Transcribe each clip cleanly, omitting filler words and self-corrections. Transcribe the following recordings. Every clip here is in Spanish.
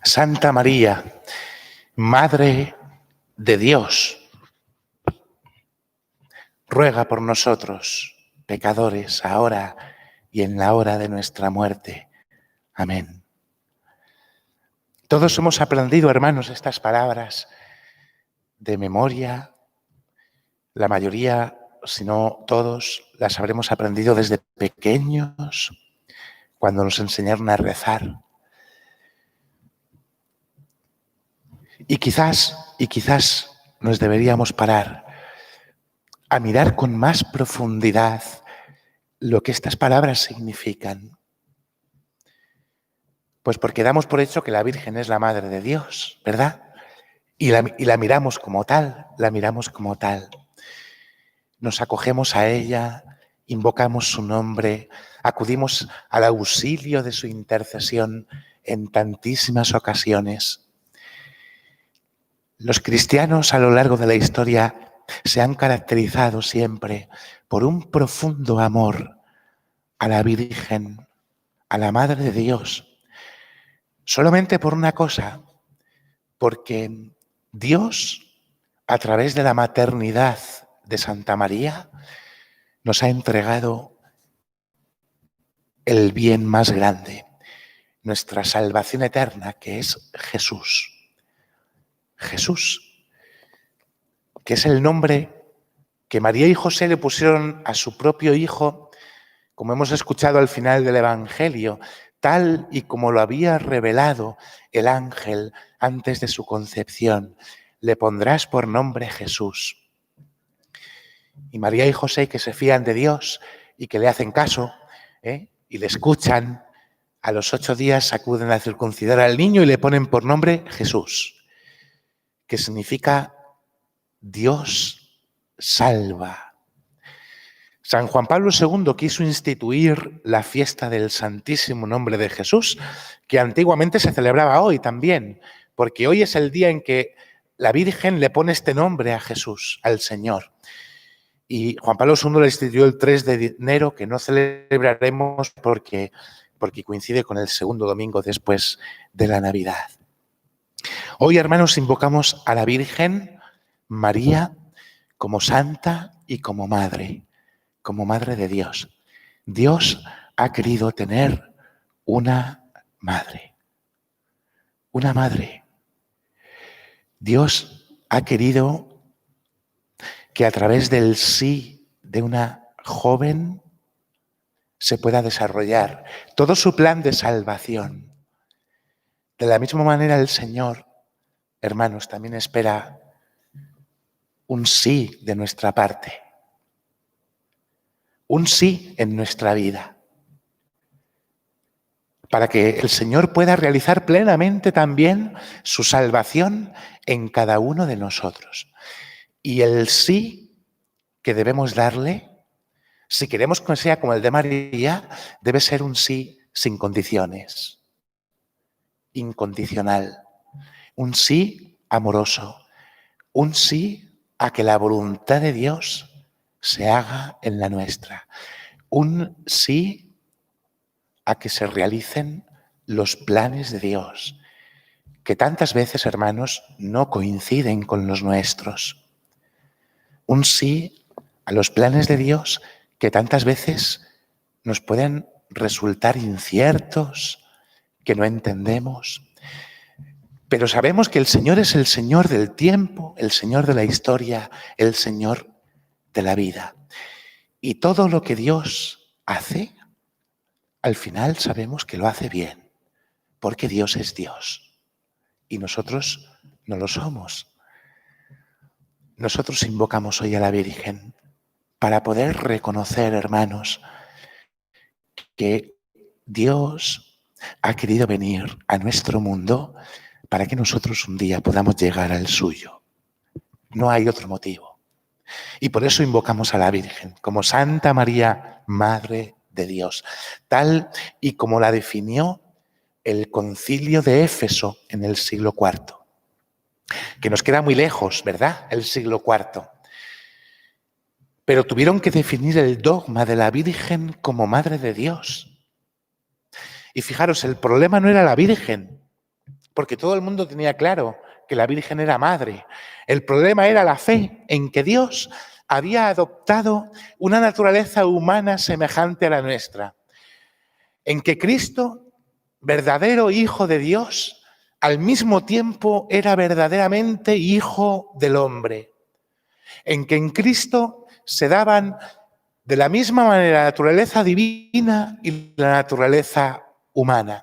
Santa María, Madre de Dios, ruega por nosotros, pecadores, ahora y en la hora de nuestra muerte. Amén. Todos hemos aprendido, hermanos, estas palabras de memoria. La mayoría, si no todos, las habremos aprendido desde pequeños, cuando nos enseñaron a rezar. Y quizás nos deberíamos parar a mirar con más profundidad lo que estas palabras significan. Pues porque damos por hecho que la Virgen es la Madre de Dios, ¿verdad? Y la miramos como tal, Nos acogemos a ella, invocamos su nombre, acudimos al auxilio de su intercesión en tantísimas ocasiones. Los cristianos a lo largo de la historia se han caracterizado siempre por un profundo amor a la Virgen, a la Madre de Dios, solamente por una cosa, porque Dios, a través de la maternidad de Santa María, nos ha entregado el bien más grande, nuestra salvación eterna, que es Jesús. Jesús, que es el nombre que María y José le pusieron a su propio hijo, como hemos escuchado al final del Evangelio, tal y como lo había revelado el ángel antes de su concepción. Le pondrás por nombre Jesús. Y María y José, que se fían de Dios y que le hacen caso, y le escuchan, a los 8 días acuden a circuncidar al niño y le ponen por nombre Jesús, que significa Dios salva. San Juan Pablo II quiso instituir la fiesta del Santísimo Nombre de Jesús, que antiguamente se celebraba hoy también, porque hoy es el día en que la Virgen le pone este nombre a Jesús, al Señor. Y Juan Pablo II lo instituyó el 3 de enero, que no celebraremos porque coincide con el segundo domingo después de la Navidad. Hoy, hermanos, invocamos a la Virgen María como santa y como madre de Dios. Dios ha querido tener una madre. Una madre. Dios ha querido que a través del sí de una joven se pueda desarrollar todo su plan de salvación. De la misma manera, el Señor, hermanos, también espera un sí de nuestra parte. Un sí en nuestra vida. Para que el Señor pueda realizar plenamente también su salvación en cada uno de nosotros. Y el sí que debemos darle, si queremos que sea como el de María, debe ser un sí sin condiciones, incondicional, un sí amoroso, un sí a que la voluntad de Dios se haga en la nuestra, un sí a que se realicen los planes de Dios, que tantas veces, hermanos, no coinciden con los nuestros. Un sí a los planes de Dios que tantas veces nos pueden resultar inciertos, que no entendemos. Pero sabemos que el Señor es el Señor del tiempo, el Señor de la historia, el Señor de la vida. Y todo lo que Dios hace, al final sabemos que lo hace bien, porque Dios es Dios y nosotros no lo somos. Nosotros invocamos hoy a la Virgen para poder reconocer, hermanos, que Dios ha querido venir a nuestro mundo para que nosotros un día podamos llegar al suyo. No hay otro motivo. Y por eso invocamos a la Virgen como Santa María, Madre de Dios, tal y como la definió el Concilio de Éfeso en el siglo IV, que nos queda muy lejos, ¿verdad? El siglo IV. Pero tuvieron que definir el dogma de la Virgen como Madre de Dios. Y fijaros, el problema no era la Virgen, porque todo el mundo tenía claro que la Virgen era madre. El problema era la fe en que Dios había adoptado una naturaleza humana semejante a la nuestra, en que Cristo, verdadero Hijo de Dios, al mismo tiempo era verdaderamente Hijo del hombre, en que en Cristo se daban de la misma manera la naturaleza divina y la naturaleza humana.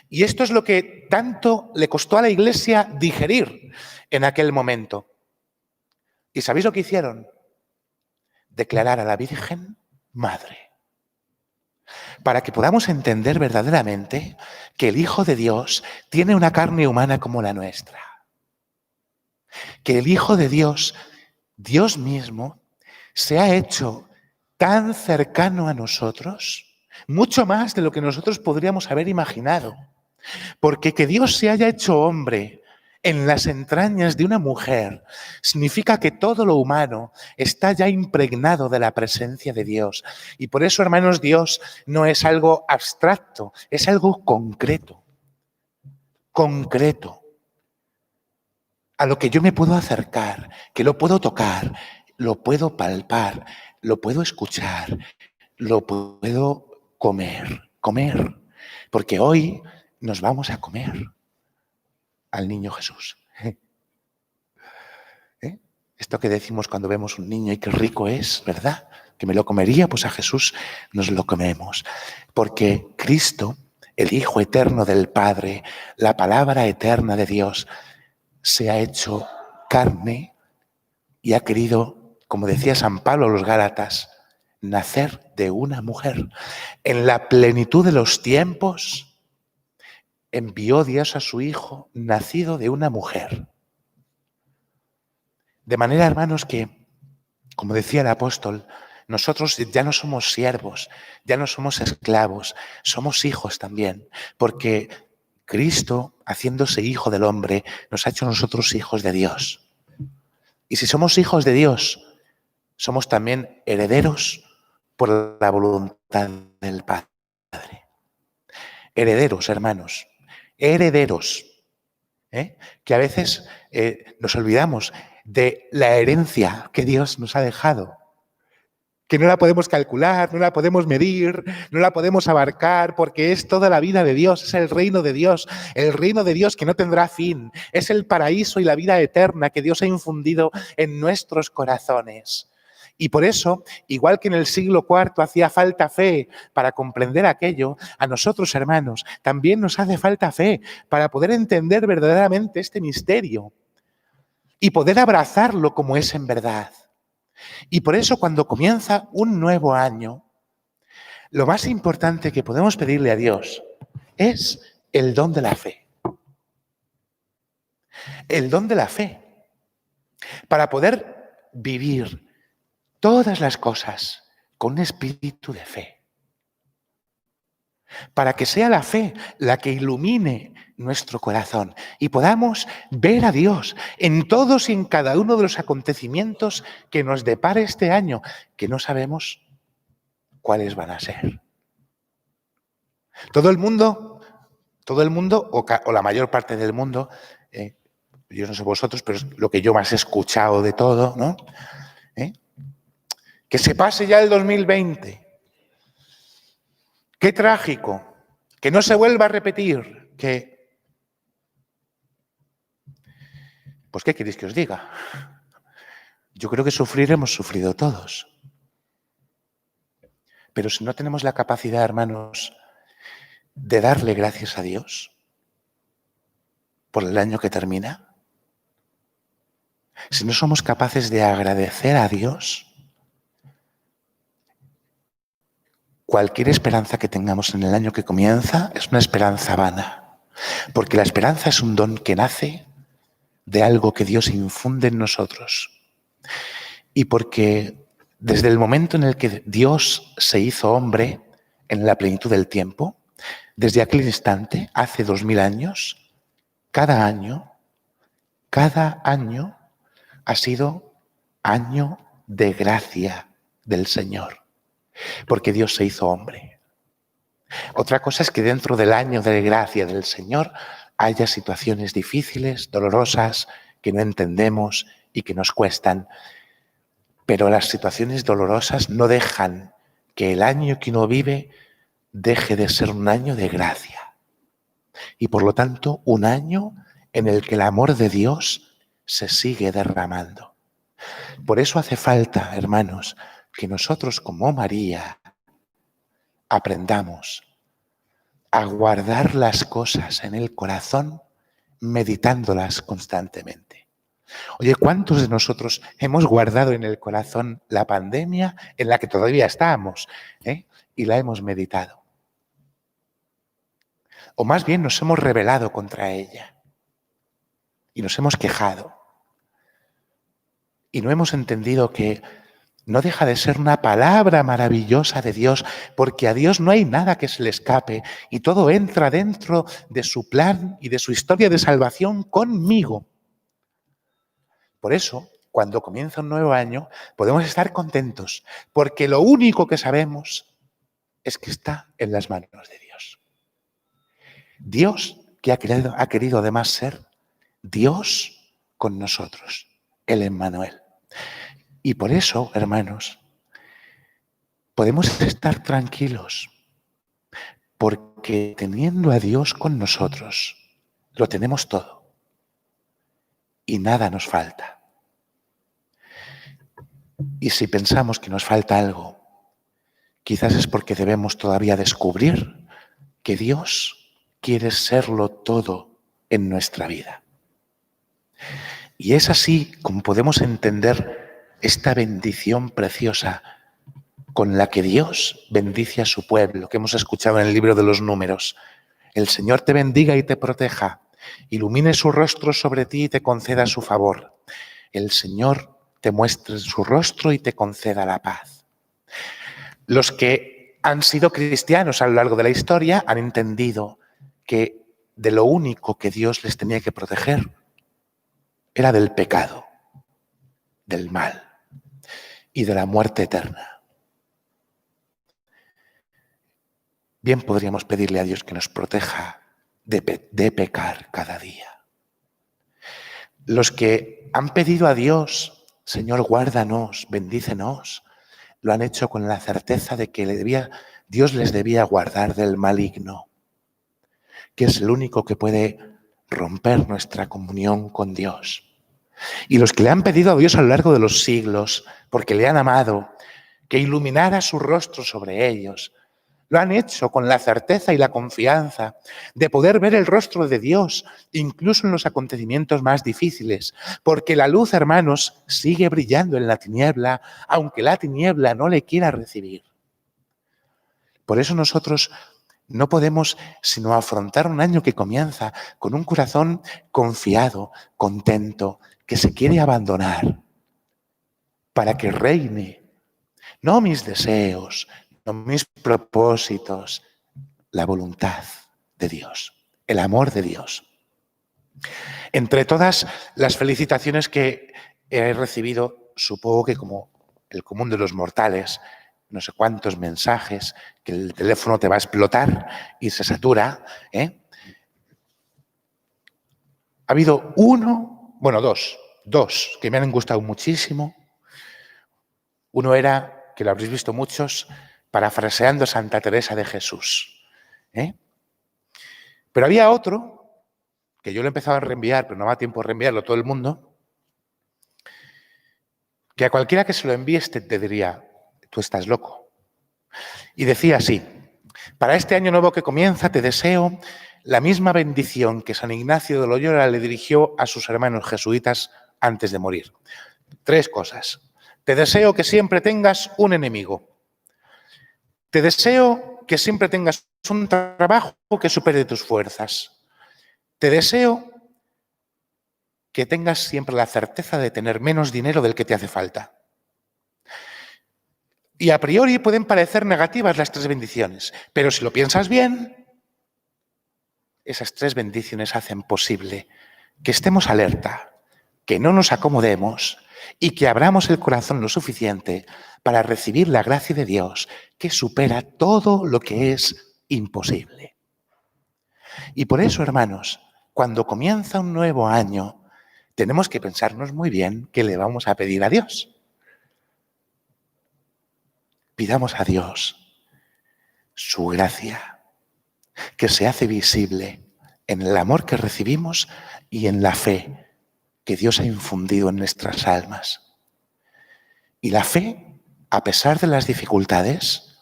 Y esto es lo que tanto le costó a la Iglesia digerir en aquel momento. ¿Y sabéis lo que hicieron? Declarar a la Virgen madre. Para que podamos entender verdaderamente que el Hijo de Dios tiene una carne humana como la nuestra. Que el Hijo de Dios, Dios mismo, se ha hecho tan cercano a nosotros, mucho más de lo que nosotros podríamos haber imaginado. Porque que Dios se haya hecho hombre en las entrañas de una mujer significa que todo lo humano está ya impregnado de la presencia de Dios. Y por eso, hermanos, Dios no es algo abstracto, es algo concreto. Concreto. A lo que yo me puedo acercar, que lo puedo tocar, lo puedo palpar, lo puedo escuchar, lo puedo comer. Porque hoy nos vamos a comer al niño Jesús. ¿Eh? Esto que decimos cuando vemos un niño y qué rico es, ¿verdad? Que me lo comería, pues a Jesús nos lo comemos. Porque Cristo, el Hijo eterno del Padre, la palabra eterna de Dios, se ha hecho carne y ha querido, como decía San Pablo a los Gálatas, nacer de una mujer. En la plenitud de los tiempos, envió Dios a su Hijo, nacido de una mujer. De manera, hermanos, que, como decía el apóstol, nosotros ya no somos siervos, ya no somos esclavos, somos hijos también, porque Cristo, haciéndose Hijo del hombre, nos ha hecho nosotros hijos de Dios. Y si somos hijos de Dios, somos también herederos por la voluntad del Padre. Herederos, hermanos, herederos. Que a veces nos olvidamos de la herencia que Dios nos ha dejado, que no la podemos calcular, no la podemos medir, no la podemos abarcar, porque es toda la vida de Dios, es el reino de Dios que no tendrá fin, es el paraíso y la vida eterna que Dios ha infundido en nuestros corazones. Y por eso, igual que en el siglo IV hacía falta fe para comprender aquello, a nosotros, hermanos, también nos hace falta fe para poder entender verdaderamente este misterio y poder abrazarlo como es en verdad. Y por eso, cuando comienza un nuevo año, lo más importante que podemos pedirle a Dios es el don de la fe. El don de la fe. Para poder vivir todas las cosas con un espíritu de fe. Para que sea la fe la que ilumine nuestro corazón y podamos ver a Dios en todos y en cada uno de los acontecimientos que nos depare este año, que no sabemos cuáles van a ser. Todo el mundo o la mayor parte del mundo, yo no sé vosotros, pero es lo que yo más he escuchado de todo, ¿no? Que se pase ya el 2020. Qué trágico. Que no se vuelva a repetir. Pues, ¿qué queréis que os diga? Yo creo que sufrir hemos sufrido todos. Pero si no tenemos la capacidad, hermanos, de darle gracias a Dios por el año que termina, si no somos capaces de agradecer a Dios, cualquier esperanza que tengamos en el año que comienza es una esperanza vana, porque la esperanza es un don que nace de algo que Dios infunde en nosotros. Y porque desde el momento en el que Dios se hizo hombre en la plenitud del tiempo, desde aquel instante, hace 2000 años, cada año ha sido año de gracia del Señor, porque Dios se hizo hombre. Otra cosa es que dentro del año de gracia del Señor haya situaciones difíciles, dolorosas, que no entendemos y que nos cuestan. Pero las situaciones dolorosas no dejan que el año que uno vive deje de ser un año de gracia. Y por lo tanto, un año en el que el amor de Dios se sigue derramando. Por eso hace falta, hermanos, que nosotros como María aprendamos a guardar las cosas en el corazón meditándolas constantemente. Oye, ¿cuántos de nosotros hemos guardado en el corazón la pandemia en la que todavía estamos y la hemos meditado? O más bien nos hemos rebelado contra ella y nos hemos quejado. Y no hemos entendido que no deja de ser una palabra maravillosa de Dios, porque a Dios no hay nada que se le escape y todo entra dentro de su plan y de su historia de salvación conmigo. Por eso, cuando comienza un nuevo año, podemos estar contentos, porque lo único que sabemos es que está en las manos de Dios. Dios que ha querido además ser Dios con nosotros, el Emmanuel. Y por eso, hermanos, podemos estar tranquilos, porque teniendo a Dios con nosotros, lo tenemos todo y nada nos falta. Y si pensamos que nos falta algo, quizás es porque debemos todavía descubrir que Dios quiere serlo todo en nuestra vida. Y es así como podemos entender esta bendición preciosa con la que Dios bendice a su pueblo, que hemos escuchado en el libro de los Números. El Señor te bendiga y te proteja, ilumine su rostro sobre ti y te conceda su favor. El Señor te muestre su rostro y te conceda la paz. Los que han sido cristianos a lo largo de la historia han entendido que de lo único que Dios les tenía que proteger era del pecado, del mal y de la muerte eterna. Bien podríamos pedirle a Dios que nos proteja de pecar cada día. Los que han pedido a Dios, Señor, guárdanos, bendícenos, lo han hecho con la certeza de que Dios les debía guardar del maligno, que es el único que puede romper nuestra comunión con Dios. Y los que le han pedido a Dios a lo largo de los siglos, porque le han amado, que iluminara su rostro sobre ellos, lo han hecho con la certeza y la confianza de poder ver el rostro de Dios, incluso en los acontecimientos más difíciles, porque la luz, hermanos, sigue brillando en la tiniebla, aunque la tiniebla no le quiera recibir. Por eso nosotros no podemos sino afrontar un año que comienza con un corazón confiado, contento, que se quiere abandonar para que reine, no mis deseos, no mis propósitos, la voluntad de Dios, el amor de Dios. Entre todas las felicitaciones que he recibido, supongo que como el común de los mortales, no sé cuántos mensajes, que el teléfono te va a explotar y se satura, Ha habido dos que me han gustado muchísimo. Uno era, que lo habréis visto muchos, parafraseando a Santa Teresa de Jesús. Pero había otro, que yo lo empezaba a reenviar, pero no va a tiempo de reenviarlo a todo el mundo, que a cualquiera que se lo envíes te diría, tú estás loco. Y decía así: para este año nuevo que comienza te deseo la misma bendición que San Ignacio de Loyola le dirigió a sus hermanos jesuitas antes de morir. 3 cosas. Te deseo que siempre tengas un enemigo. Te deseo que siempre tengas un trabajo que supere tus fuerzas. Te deseo que tengas siempre la certeza de tener menos dinero del que te hace falta. Y a priori pueden parecer negativas las 3 bendiciones, pero si lo piensas bien, esas 3 bendiciones hacen posible que estemos alerta, que no nos acomodemos y que abramos el corazón lo suficiente para recibir la gracia de Dios que supera todo lo que es imposible. Y por eso, hermanos, cuando comienza un nuevo año, tenemos que pensarnos muy bien qué le vamos a pedir a Dios. Pidamos a Dios su gracia, que se hace visible en el amor que recibimos y en la fe que Dios ha infundido en nuestras almas. Y la fe, a pesar de las dificultades,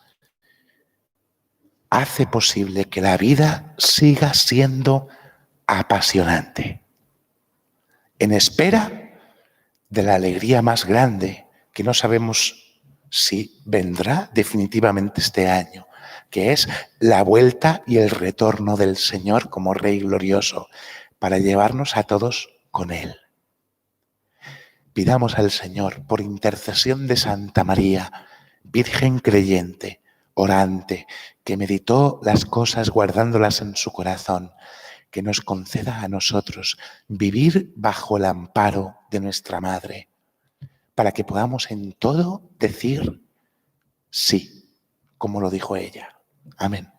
hace posible que la vida siga siendo apasionante, en espera de la alegría más grande, que no sabemos si vendrá definitivamente este año, que es la vuelta y el retorno del Señor como Rey glorioso, para llevarnos a todos con Él. Pidamos al Señor, por intercesión de Santa María, Virgen creyente, orante, que meditó las cosas guardándolas en su corazón, que nos conceda a nosotros vivir bajo el amparo de nuestra Madre, para que podamos en todo decir sí, como lo dijo ella. Amén.